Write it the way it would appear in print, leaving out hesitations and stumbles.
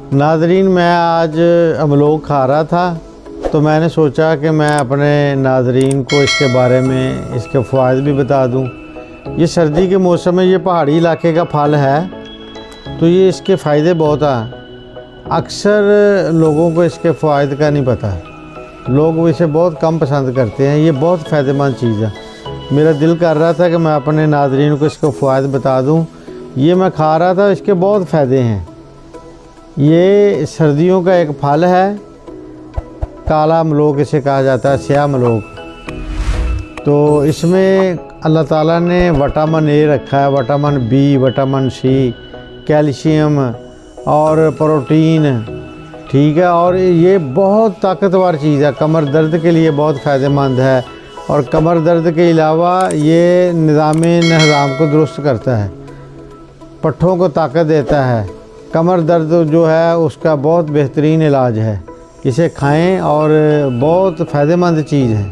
नाज़रीन, मैं आज अमलोक खा रहा था तो मैंने सोचा कि मैं अपने नाज़रीन को इसके बारे में इसके फ़वाइद भी बता दूं। ये सर्दी के मौसम में ये पहाड़ी इलाके का फल है तो ये इसके फ़ायदे बहुत हैं। अक्सर लोगों को इसके फ़वाइद का नहीं पता, लोग इसे बहुत कम पसंद करते हैं। ये बहुत फ़ायदेमंद चीज़ है। मेरा दिल कर रहा था कि मैं अपने नाज़रीन को इसके फ़वाइद बता दूं। ये मैं खा रहा था, इसके बहुत फ़ायदे हैं। ये सर्दियों का एक फल है, काला अमलोक इसे कहा जाता है, स्याह अमलोक। तो इसमें अल्लाह ताला ने विटामिन ए रखा है, vitamin B, vitamin C, calcium और प्रोटीन, ठीक है। और ये बहुत ताकतवर चीज़ है, कमर दर्द के लिए बहुत फ़ायदेमंद है। और कमर दर्द के अलावा ये निज़ाम को दुरुस्त करता है, पट्ठों को ताकत देता है। कमर दर्द जो है उसका बहुत बेहतरीन इलाज है। इसे खाएं और बहुत फ़ायदेमंद चीज़ है।